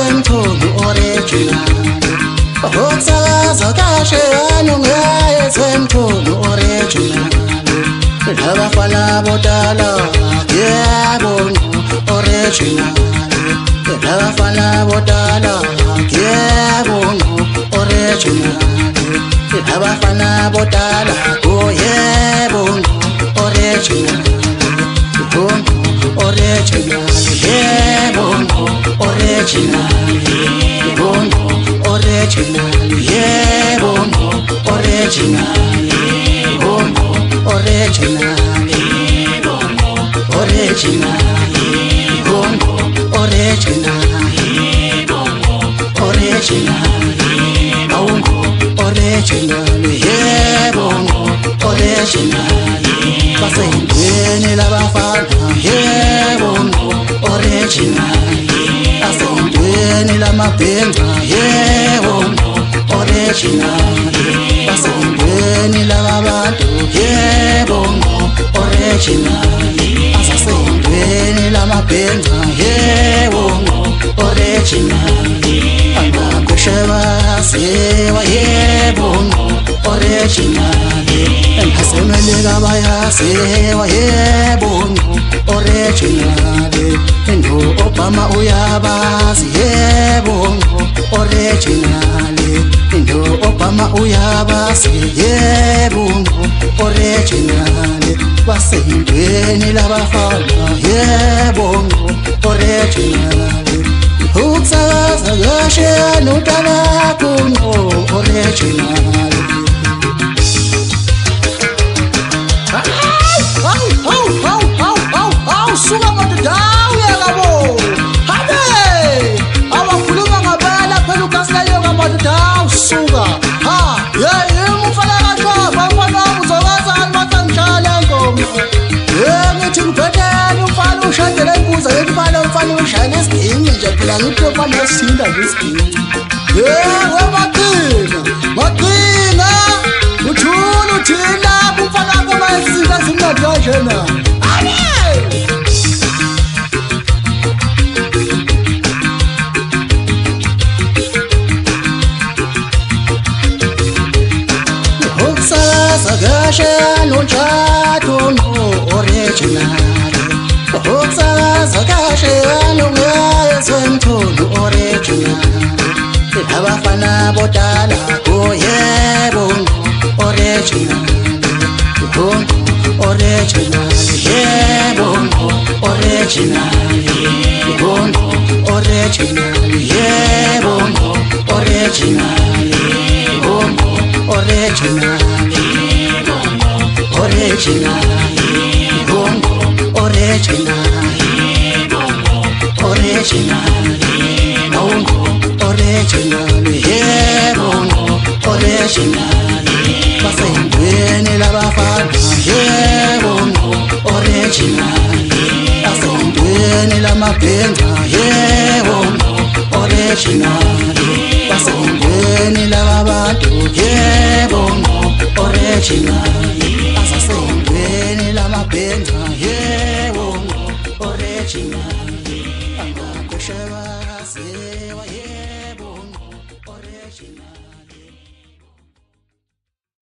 semthungu original ukusakaza kahle anongaye semthungu original labafana bodala yebo original labafana bodala yebo original labafana bodala oh yebo original original yebo original original yebo original original original original original yebo original basendweni labafana yebo original basendweni lamabhenca yebo original basendweni labantu yebo original asasendweni lamabhenca yebo original amakusheba sewa yebo original emhasemeleka bayasewa yebo original endo Obama uyabazi yebo original endo Obama uyabazi yebo original basendweni labafana yebo original ukusakaza kahle notala kuno original suka madadawu yabo habe abakhuluma ngabala phela uKasileyo ngamadadawu suka ha umfana kaXhosa umfana uzokazana mathangijala ngoma ngithi ngibhedela umfana ushadele imbuza yetibala umfana ushayela isidingi nje phela ngithi umfana yasinda ngesidingi wemaqina uthula uthina umfana koma izinto zimnadajena Sagashi nonchato no original ukusakaza kahle anongaye semthungu original labafana bodala oh yebo original original yebo original original yebo original original original yebo original basendweni labafana yebo original basendweni lamabhenca yebo original basendweni labantu yebo original asasendweni lamabhenca yebo original